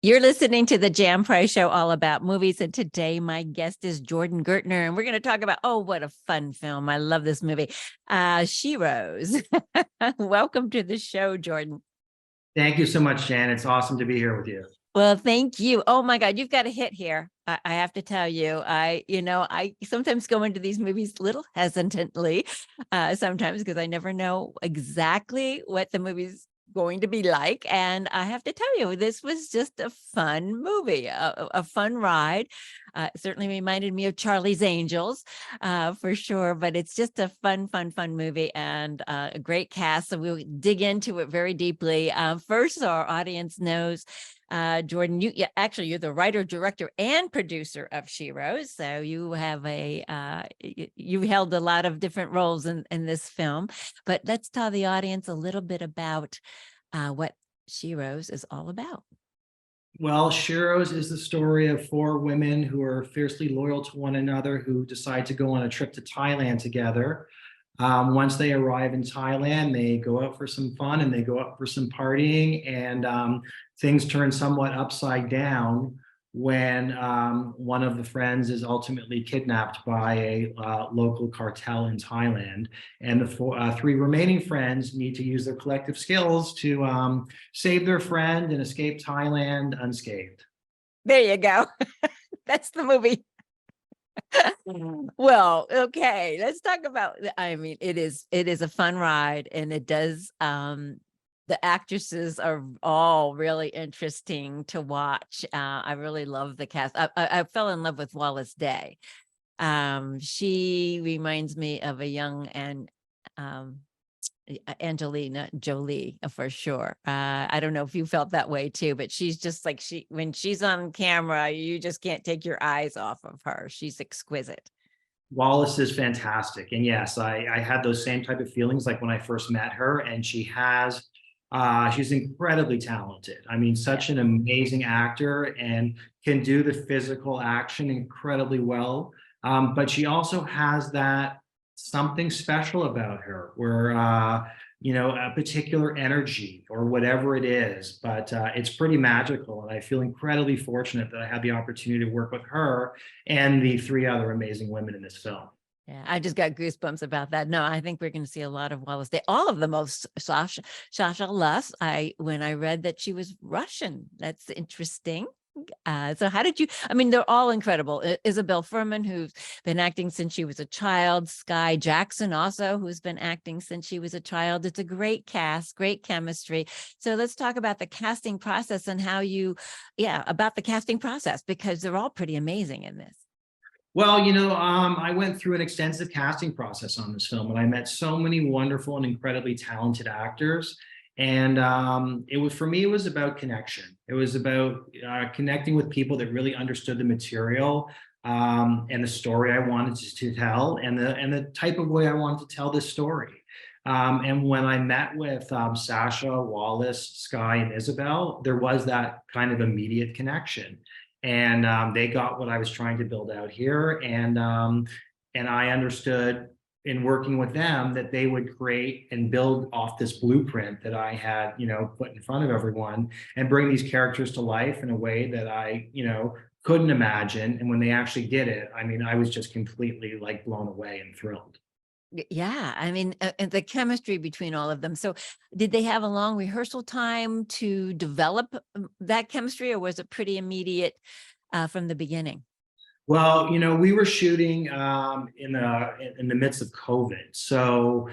You're listening to the Jam Price Show, all about movies. And today my guest is Jordan Gertner. And we're going to talk about, oh, what a fun film. I love this movie. Sheroes. Welcome to the show, Jordan. Thank you so much, Jan. It's awesome to be here with you. Well, thank you. Oh my God, you've got a hit here. I have to tell you, I sometimes go into these movies a little hesitantly, sometimes because I never know exactly what the movie's going to be like. And I have to tell you, this was just a fun movie, a fun ride. Certainly reminded me of Charlie's Angels, for sure. But it's just a fun movie and a great cast. So we'll dig into it very deeply. First, so our audience knows. Jordan, you're the writer, director, and producer of Sheroes. So you have you held a lot of different roles in this film. But let's tell the audience a little bit about what Sheroes is all about. Well, Sheroes is the story of four women who are fiercely loyal to one another who decide to go on a trip to Thailand together. Once they arrive in Thailand, they go out for some fun and they go out for some partying, and things turn somewhat upside down when one of the friends is ultimately kidnapped by a local cartel in Thailand. And the three remaining friends need to use their collective skills to save their friend and escape Thailand unscathed. There you go. That's the movie. Well, okay, let's talk about, I mean, it is a fun ride, and it does, the actresses are all really interesting to watch. I really love the cast. I fell in love with Wallis Day. She reminds me of a young and Angelina Jolie, for sure. I don't know if you felt that way too, but she's just like, when she's on camera, you just can't take your eyes off of her. She's exquisite. Wallis is fantastic. And yes, I had those same type of feelings like when I first met her, and she's incredibly talented. I mean, such an amazing actor and can do the physical action incredibly well. But she also has that something special about her where, a particular energy or whatever it is, but it's pretty magical. And I feel incredibly fortunate that I had the opportunity to work with her and the three other amazing women in this film. Yeah, I just got goosebumps about that. No, I think we're going to see a lot of Wallis Day. All of the most Sasha Luss. When I read that she was Russian, that's interesting. So how did you, I mean, they're all incredible. Isabelle Fuhrman, who's been acting since she was a child. Skai Jackson also, who's been acting since she was a child. It's a great cast, great chemistry. So let's talk about the casting process and about the casting process, because they're all pretty amazing in this. Well, I went through an extensive casting process on this film, and I met so many wonderful and incredibly talented actors. And for me, it was about connection. It was about connecting with people that really understood the material and the story I wanted to tell, and the type of way I wanted to tell this story. And when I met with Sasha, Wallis, Skai, and Isabelle, there was that kind of immediate connection. And they got what I was trying to build out here. And I understood in working with them that they would create and build off this blueprint that I had, put in front of everyone, and bring these characters to life in a way that I, couldn't imagine. And when they actually did it, I mean, I was just completely like blown away and thrilled. Yeah, I mean, and the chemistry between all of them. So did they have a long rehearsal time to develop that chemistry, or was it pretty immediate from the beginning? Well, we were shooting in the midst of COVID, so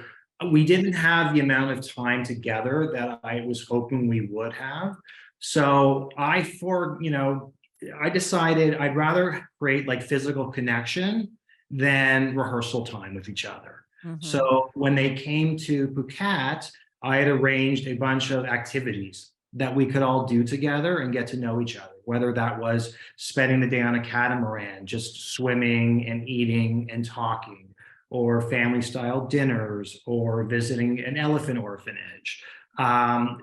we didn't have the amount of time together that I was hoping we would have. So I decided I'd rather create like physical connection than rehearsal time with each other. Mm-hmm. So when they came to Phuket, I had arranged a bunch of activities that we could all do together and get to know each other, whether that was spending the day on a catamaran, just swimming and eating and talking, or family style dinners, or visiting an elephant orphanage.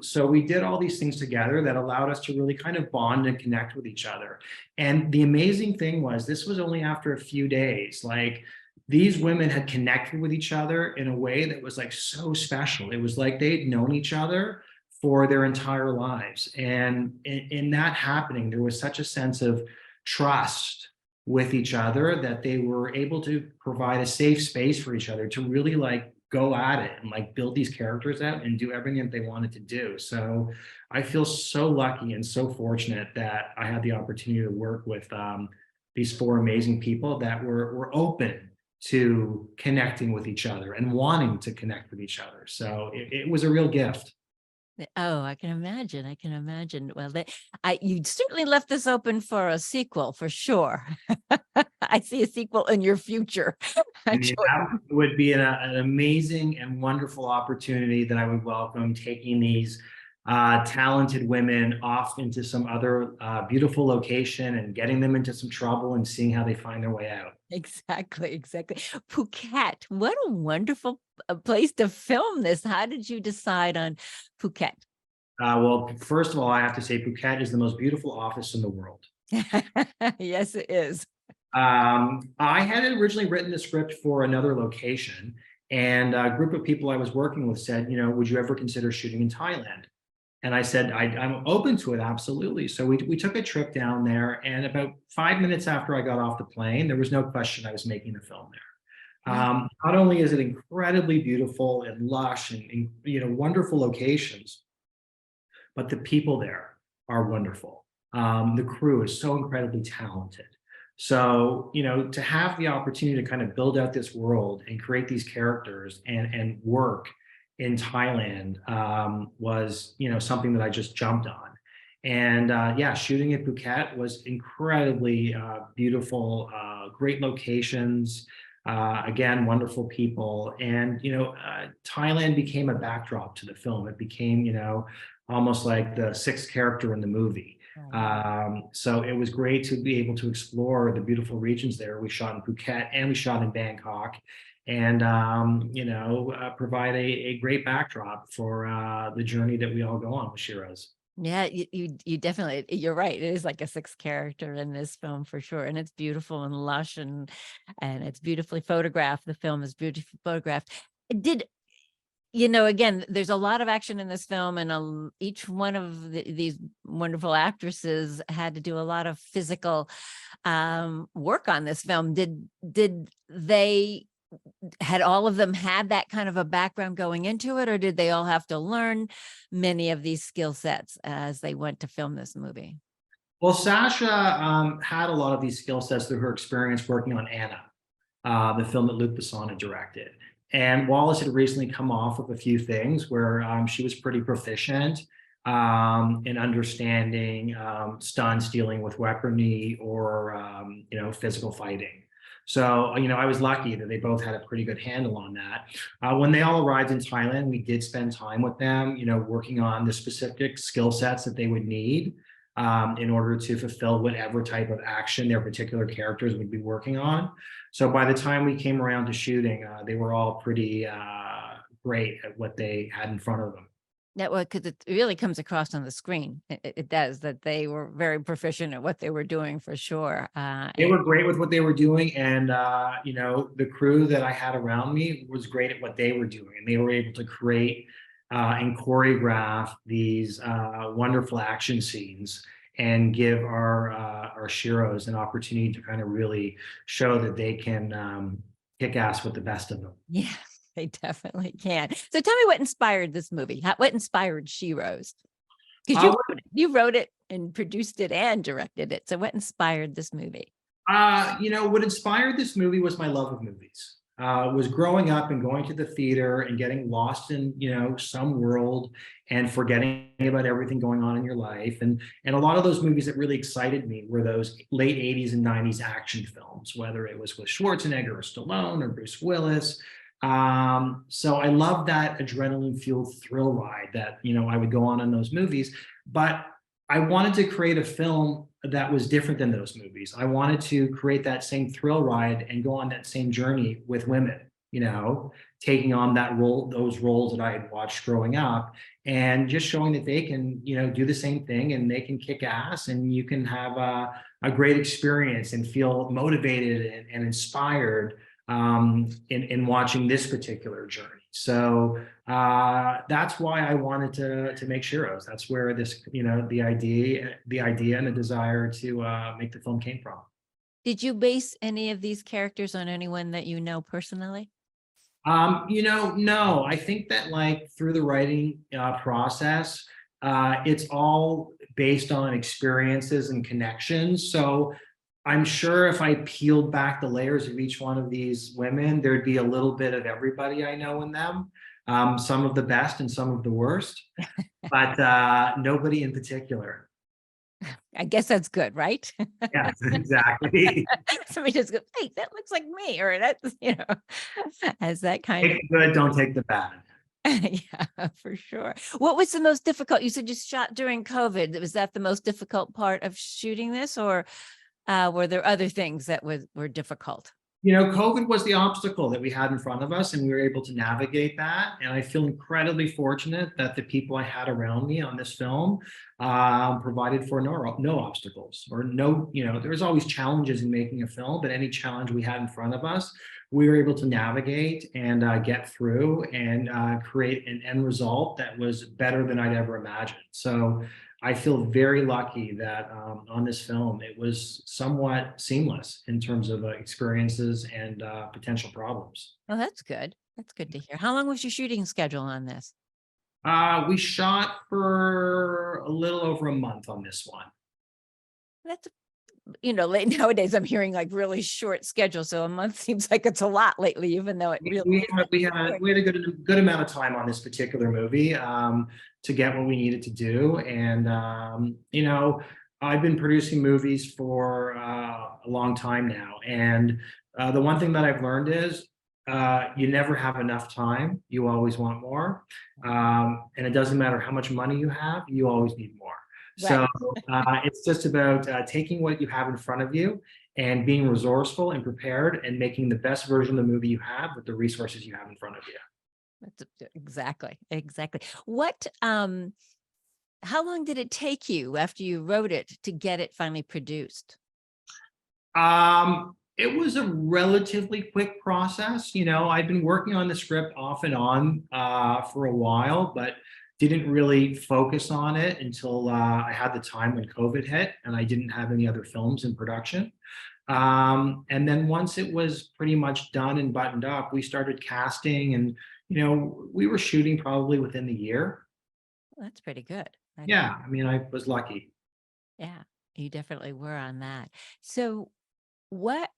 So we did all these things together that allowed us to really kind of bond and connect with each other. And the amazing thing was, this was only after a few days. Like, these women had connected with each other in a way that was like so special. It was like they'd known each other for their entire lives. And in that happening, there was such a sense of trust with each other that they were able to provide a safe space for each other to really like go at it and like build these characters out and do everything that they wanted to do. So I feel so lucky and so fortunate that I had the opportunity to work with these four amazing people that were open to connecting with each other and wanting to connect with each other. So it was a real gift. Oh, I can imagine. I can imagine. Well, you certainly left this open for a sequel for sure. I see a sequel in your future. And that would be an amazing and wonderful opportunity that I would welcome, taking these talented women off into some other beautiful location and getting them into some trouble and seeing how they find their way out. Exactly, exactly. Phuket, what a wonderful place to film this. How did you decide on Phuket? Well, first of all, I have to say Phuket is the most beautiful office in the world. Yes, it is. I had originally written the script for another location, and a group of people I was working with said, you know, would you ever consider shooting in Thailand? And I said, I'm open to it, absolutely. So we took a trip down there, and about 5 minutes after I got off the plane, there was no question I was making the film there. Not only is it incredibly beautiful and lush and you know, wonderful locations, but the people there are wonderful. The crew is so incredibly talented. So, you know, to have the opportunity to kind of build out this world and create these characters and work in Thailand was, you know, something that I just jumped on. And yeah, shooting at Phuket was incredibly beautiful, great locations, again, wonderful people. And, you know, Thailand became a backdrop to the film. It became, you know, almost like the sixth character in the movie. So it was great to be able to explore the beautiful regions there. We shot in Phuket and we shot in Bangkok, and you know, provide a great backdrop for the journey that we all go on with Sheroes. Yeah, you definitely, you're right. It is like a sixth character in this film for sure. And it's beautiful and lush and it's beautifully photographed. The film is beautifully photographed. Did you know, again, there's a lot of action in this film, and each one of these wonderful actresses had to do a lot of physical work on this film. Did they, had all of them had that kind of a background going into it, or did they all have to learn many of these skill sets as they went to film this movie? Well, Sasha had a lot of these skill sets through her experience working on Anna, the film that Luc Besson had directed. And Wallis had recently come off of a few things where she was pretty proficient in understanding stunts dealing with weaponry or you know, physical fighting. So, you know, I was lucky that they both had a pretty good handle on that. When they all arrived in Thailand, we did spend time with them, you know, working on the specific skill sets that they would need in order to fulfill whatever type of action their particular characters would be working on. So by the time we came around to shooting, they were all pretty great at what they had in front of them. Yeah, well, because it really comes across on the screen. It does, that they were very proficient at what they were doing for sure. They were great with what they were doing, and you know, the crew that I had around me was great at what they were doing, and they were able to create and choreograph these wonderful action scenes and give our Sheroes an opportunity to kind of really show that they can kick ass with the best of them. Yeah, they definitely can. So tell me what inspired this movie. What inspired Sheroes? Because you wrote it and produced it and directed it. So what inspired this movie? You know, what inspired this movie was my love of movies. Was growing up and going to the theater and getting lost in, you know, some world and forgetting about everything going on in your life. And a lot of those movies that really excited me were those late 80s and 90s action films, whether it was with Schwarzenegger or Stallone or Bruce Willis. So I love that adrenaline fueled thrill ride that, you know, I would go on in those movies, but I wanted to create a film that was different than those movies. I wanted to create that same thrill ride and go on that same journey with women, you know, taking on that role, those roles that I had watched growing up, and just showing that they can, you know, do the same thing and they can kick ass, and you can have a great experience and feel motivated and inspired in watching this particular journey. So that's why I wanted to make Sheroes. That's where this, the idea and the desire to make the film came from. Did you base any of these characters on anyone that you know personally? No, I think that like through the writing process, it's all based on experiences and connections. So I'm sure if I peeled back the layers of each one of these women, there'd be a little bit of everybody I know in them. Some of the best and some of the worst, but nobody in particular. I guess that's good, right? Yes, exactly. Somebody just go, hey, that looks like me, or that's, as that kind Take the good, don't take the bad. yeah, for sure. What was the most difficult? You said you shot during COVID. Was that the most difficult part of shooting this, or were there other things that were difficult? COVID was the obstacle that we had in front of us, and we were able to navigate that. And I feel incredibly fortunate that the people I had around me on this film provided for no obstacles or no, there's always challenges in making a film, but any challenge we had in front of us, we were able to navigate and get through and create an end result that was better than I'd ever imagined. So I feel very lucky that on this film, it was somewhat seamless in terms of experiences and potential problems. Oh, that's good. That's good to hear. How long was your shooting schedule on this? We shot for a little over a month on this one. That's, late nowadays, I'm hearing like really short schedule. So a month seems like it's a lot lately, even though it really we had a good amount of time on this particular movie to get what we needed to do. And, I've been producing movies for a long time now. And the one thing that I've learned is you never have enough time. You always want more. And it doesn't matter how much money you have, you always need more. right. So it's just about taking what you have in front of you and being resourceful and prepared and making the best version of the movie you have with the resources you have in front of you. That's exactly. What, how long did it take you after you wrote it to get it finally produced? It was a relatively quick process. I'd been working on the script off and on for a while, but didn't really focus on it until I had the time when COVID hit and I didn't have any other films in production. And then once it was pretty much done and buttoned up, we started casting and, we were shooting probably within the year. Well, that's pretty good. Yeah, I mean, I was lucky. Yeah, you definitely were on that. So what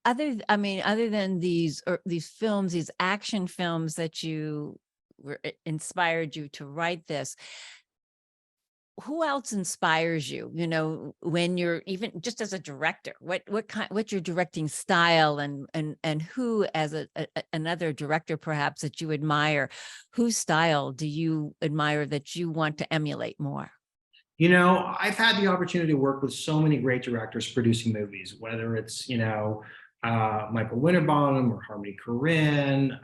other than these films, these action films that you were inspired you to write this, who else inspires you, when you're even just as a director, what's your directing style and who as another director perhaps that you admire, whose style do you admire that you want to emulate more? I've had the opportunity to work with so many great directors producing movies, whether it's, Michael Winterbottom or Harmony Korine,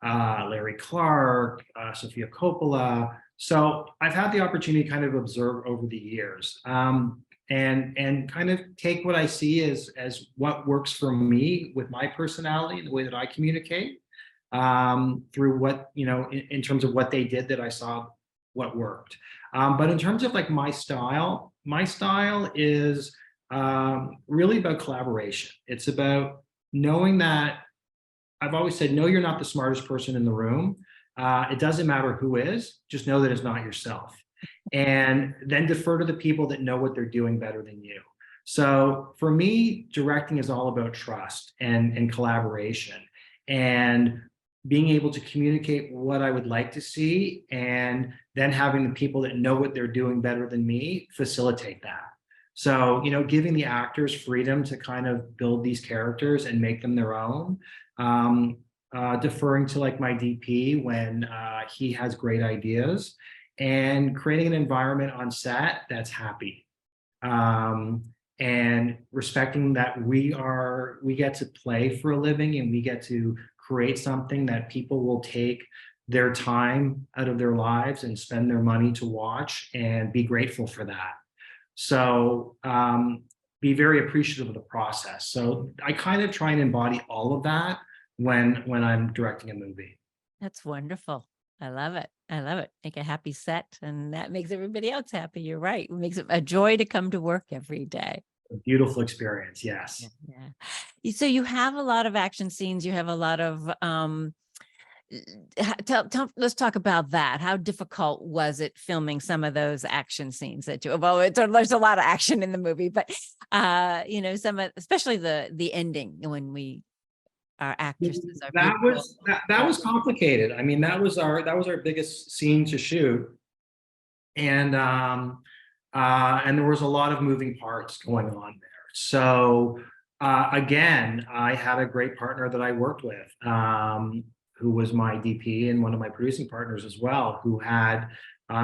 Larry Clark, Sofia Coppola. So I've had the opportunity to kind of observe over the years and kind of take what I see as what works for me with my personality and the way that I communicate through what, in terms of what they did that I saw what worked. But in terms of like my style is really about collaboration. It's about knowing that I've always said, no, you're not the smartest person in the room. It doesn't matter who is, just know that it's not yourself. And then defer to the people that know what they're doing better than you. So for me, directing is all about trust and collaboration and being able to communicate what I would like to see and then having the people that know what they're doing better than me facilitate that. So, giving the actors freedom to kind of build these characters and make them their own. Deferring to like my DP when he has great ideas and creating an environment on set that's happy and respecting that we get to play for a living and we get to create something that people will take their time out of their lives and spend their money to watch and be grateful for that. So be very appreciative of the process. So I kind of try and embody all of that when I'm directing a movie. That's wonderful. I love it. I love it. Make a happy set, and that makes everybody else happy. You're right. It makes it a joy to come to work every day. A beautiful experience, Yeah. yes. Yeah. So you have a lot of action scenes. You have a lot of let's talk about that. How difficult was it filming some of those action scenes that you, well, there's a lot of action in the movie, but you know, some of, especially the ending when our actresses are That beautiful. was that was complicated. I mean, that was our biggest scene to shoot, and there was a lot of moving parts going on there. So again, I had a great partner that I worked with, who was my DP and one of my producing partners as well, who had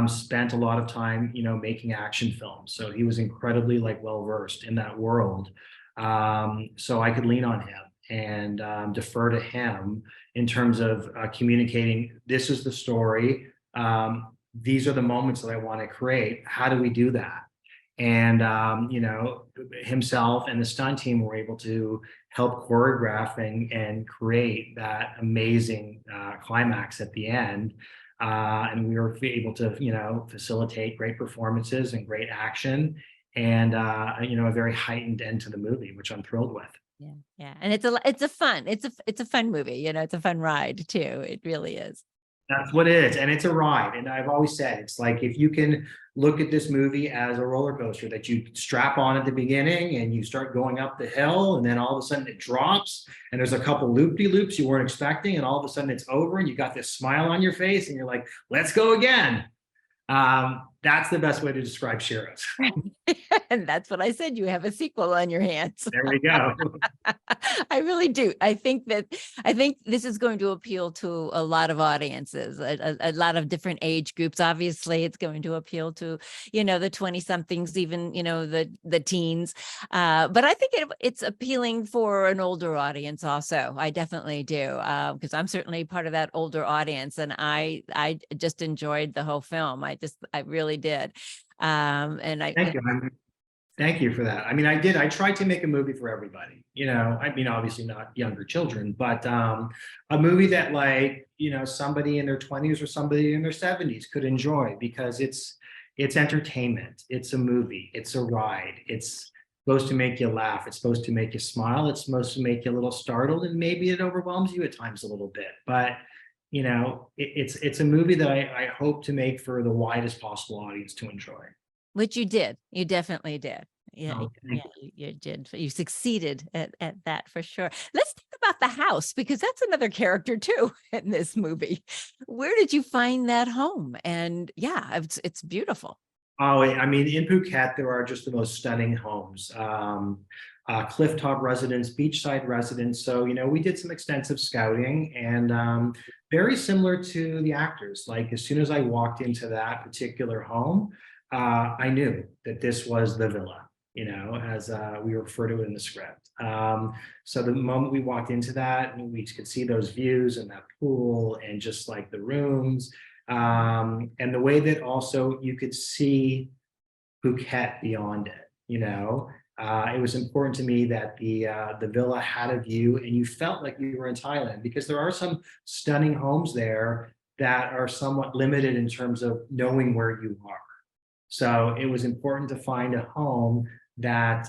spent a lot of time, making action films. So he was incredibly like well versed in that world. So I could lean on him and defer to him in terms of communicating. This is the story. These are the moments that I want to create. How do we do that? And himself and the stunt team were able to help choreographing and create that amazing climax at the end. And we were able to, facilitate great performances and great action, and a very heightened end to the movie, which I'm thrilled with. Yeah, yeah, and it's a fun movie. You know, it's a fun ride too. It really is. That's what it is. And it's a ride. And I've always said, it's like, if you can look at this movie as a roller coaster that you strap on at the beginning and you start going up the hill, and then all of a sudden it drops and there's a couple loop-de-loops you weren't expecting, and all of a sudden it's over and you got this smile on your face and you're like, let's go again. That's the best way to describe Sheroes. And that's what I said. You have a sequel on your hands. There we go. I really do. I think this is going to appeal to a lot of audiences, a lot of different age groups. Obviously, it's going to appeal to, the 20-somethings, even, the teens. But I think it's appealing for an older audience also. I definitely do, because I'm certainly part of that older audience, and I just enjoyed the whole film. I really did. And Thank you. Thank you for that. I mean, I tried to make a movie for everybody, I mean, obviously not younger children, but a movie that, like, somebody in their 20s or somebody in their 70s could enjoy, because it's entertainment. It's a movie. It's a ride. It's supposed to make you laugh. It's supposed to make you smile. It's supposed to make you a little startled, and maybe it overwhelms you at times a little bit. But it's a movie that I hope to make for the widest possible audience to enjoy. which you did. You definitely did. Yeah, Oh, yeah, you did. You succeeded at that for sure. Let's talk about the house, because that's another character too in this movie. Where did you find that home? And yeah, it's beautiful. Oh, I mean, in Phuket, there are just the most stunning homes. Clifftop residence, beachside residence. So, we did some extensive scouting, and very similar to the actors. Like, as soon as I walked into that particular home, I knew that this was the villa, as we refer to it in the script. So the moment we walked into that, we could see those views and that pool and just like the rooms. And the way that also you could see Phuket beyond it, it was important to me that the villa had a view and you felt like you were in Thailand, because there are some stunning homes there that are somewhat limited in terms of knowing where you are. So it was important to find a home that,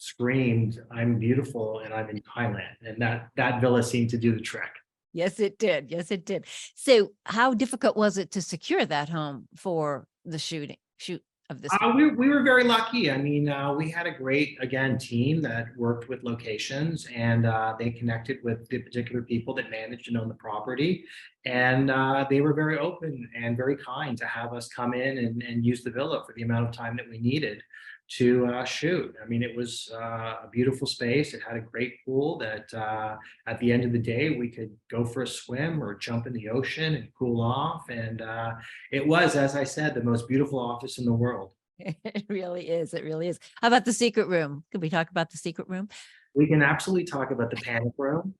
screamed, I'm beautiful and I'm in Thailand. And that villa seemed to do the trick. Yes, it did. Yes, it did. So how difficult was it to secure that home for the shoot of this? We were very lucky. I mean, we had a great, again, team that worked with locations, and they connected with the particular people that managed and own the property. And they were very open and very kind to have us come in and use the villa for the amount of time that we needed to shoot. I mean, it was a beautiful space. It had a great pool that at the end of the day, we could go for a swim or jump in the ocean and cool off. And it was, as I said, the most beautiful office in the world. It really is. It really is. How about the secret room? Could we talk about the secret room? We can absolutely talk about the panic room.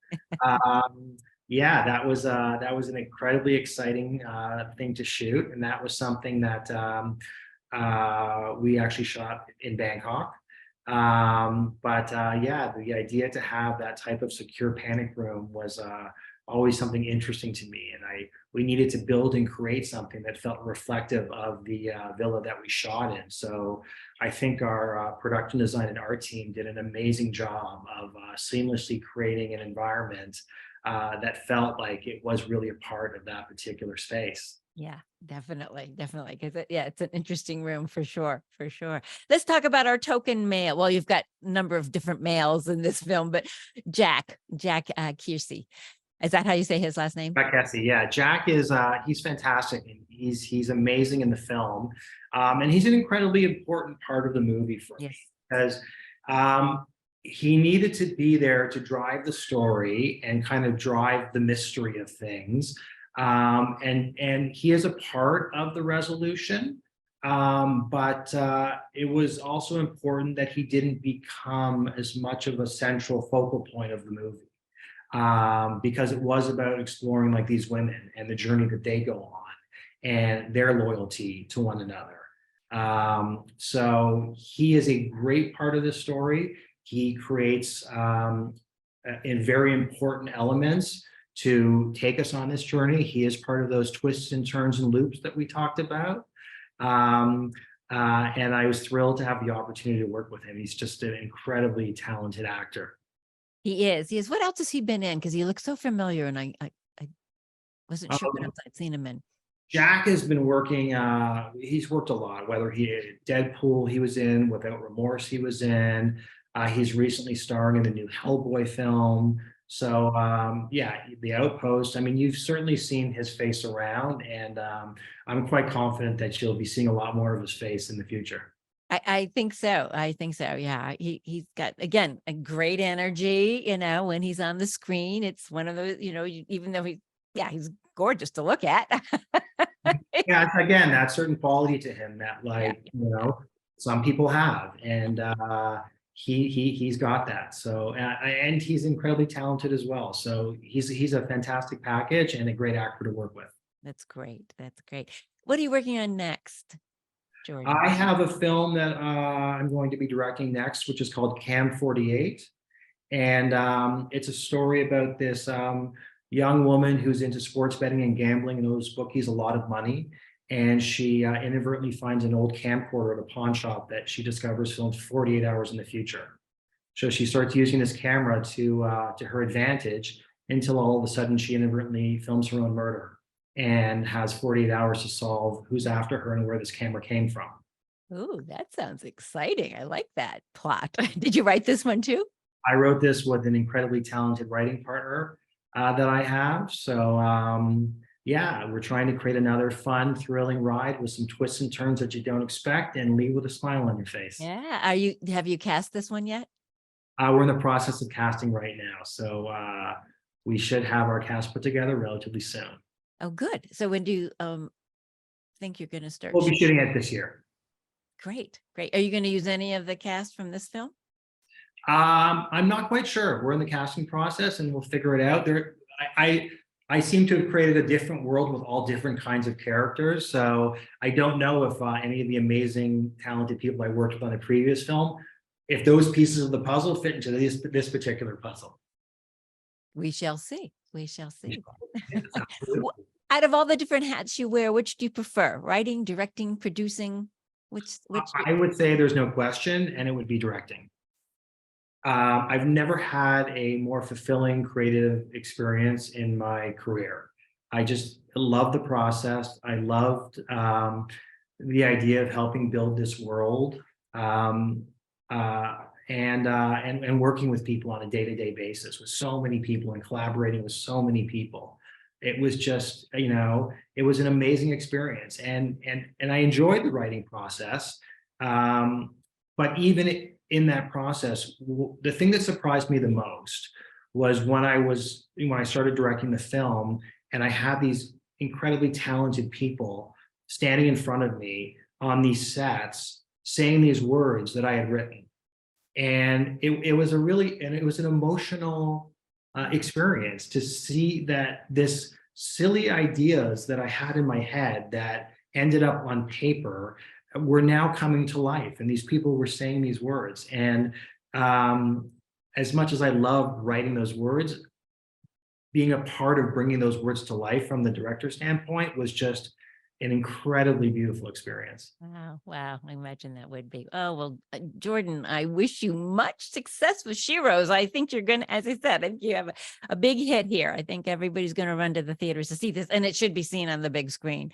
Yeah, that was an incredibly exciting thing to shoot, and that was something that we actually shot in Bangkok. Yeah, the idea to have that type of secure panic room was always something interesting to me. And we needed to build and create something that felt reflective of the villa that we shot in. So I think our production design and art team did an amazing job of seamlessly creating an environment that felt like it was really a part of that particular space. Yeah, definitely, definitely. Because yeah, it's an interesting room for sure, for sure. Let's talk about our token male. Well, you've got a number of different males in this film, but Jack Kiersey. Is that how you say his last name? Jack Kessie, yeah. Jack is he's fantastic and he's amazing in the film. And he's an incredibly important part of the movie for me Yes. because um, he needed to be there to drive the story and kind of drive the mystery of things. And he is a part of the resolution. But it was also important that he didn't become as much of a central focal point of the movie, because it was about exploring like these women and the journey that they go on and their loyalty to one another. So he is a great part of this story. He creates in very important elements to take us on this journey. He is part of those twists and turns and loops that we talked about. And I was thrilled to have the opportunity to work with him. He's just an incredibly talented actor. He is. He is. What else has he been in? Because he looks so familiar, and I wasn't sure what else I'd seen him in. Jack has been working, he's worked a lot, whether Deadpool he was in, Without Remorse he was in, he's recently starring in the new Hellboy film. So yeah, The Outpost, I mean, you've certainly seen his face around, and I'm quite confident that you'll be seeing a lot more of his face in the future. I think so. I think so. Yeah. He's got, again, a great energy, when he's on the screen. It's one of those, even though he's gorgeous to look at. Yeah, it's, again, that certain quality to him that Yeah. some people have, and he's got that. So and he's incredibly talented as well. So he's a fantastic package and a great actor to work with. That's great. That's great. What are you working on next, Jordan? I have a film that I'm going to be directing next, which is called Cam 48. And it's a story about this young woman who's into sports betting and gambling and owes bookies a lot of money. And she inadvertently finds an old camcorder at a pawn shop that she discovers films 48 hours in the future. So she starts using this camera to her advantage until all of a sudden she inadvertently films her own murder and has 48 hours to solve who's after her and where this camera came from. Oh, that sounds exciting. I like that plot. Did you write this one too? I wrote this with an incredibly talented writing partner that I have. So yeah, we're trying to create another fun, thrilling ride with some twists and turns that you don't expect and leave with a smile on your face. Yeah. Have you cast this one yet? We're in the process of casting right now. So we should have our cast put together relatively soon. Oh, good. So when do you think you're going to start? We'll be shooting it this year. Great. Great. Are you going to use any of the cast from this film? I'm not quite sure. We're in the casting process and we'll figure it out. I seem to have created a different world with all different kinds of characters. So I don't know if any of the amazing, talented people I worked with on the previous film, if those pieces of the puzzle fit into this particular puzzle. We shall see. We shall see. Yes, absolutely. Out of all the different hats you wear, which do you prefer? Writing, directing, producing? Which? I would say there's no question, and it would be directing. I've never had a more fulfilling creative experience in my career. I just love the process. I loved the idea of helping build this world and working with people on a day-to-day basis with so many people and collaborating with so many people. It was just, it was an amazing experience, and I enjoyed the writing process. But even in that process, the thing that surprised me the most was when I started directing the film, and I had these incredibly talented people standing in front of me on these sets saying these words that I had written. And it was an emotional experience to see that this silly ideas that I had in my head that ended up on paper were now coming to life, and these people were saying these words. And as much as I love writing those words, being a part of bringing those words to life from the director's standpoint was just an incredibly beautiful experience. Wow, wow. I imagine that would be. Oh, well, Jordan, I wish you much success with Sheroes. I think you're going to, as I said, I think you have a big hit here. I think everybody's going to run to the theaters to see this, and it should be seen on the big screen.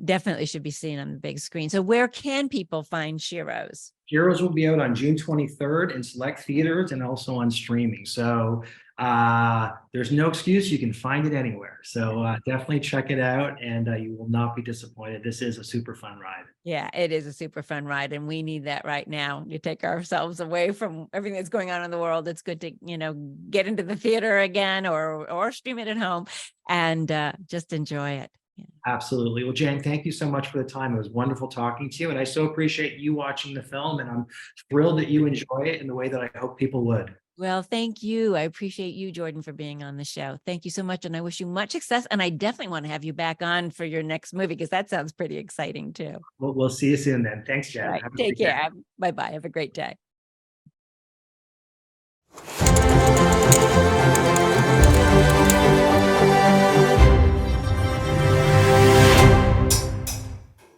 Definitely should be seen on the big screen. So where can people find Sheroes? Sheroes will be out on June 23rd in select theaters and also on streaming. So there's no excuse. You can find it anywhere. So definitely check it out, and you will not be disappointed. This is a super fun ride. Yeah, it is a super fun ride, and we need that right now to take ourselves away from everything that's going on in the world. It's good to, get into the theater again or stream it at home and just enjoy it. Yeah. Absolutely. Well, Jen, thank you so much for the time. It was wonderful talking to you, and I so appreciate you watching the film, and I'm thrilled that you enjoy it in the way that I hope people would. Well, thank you. I appreciate you, Jordan, for being on the show. Thank you so much. And I wish you much success. And I definitely want to have you back on for your next movie, because that sounds pretty exciting too. We'll see you soon then. Thanks, Jen. Right. Take care. Bye-bye. Have a great day.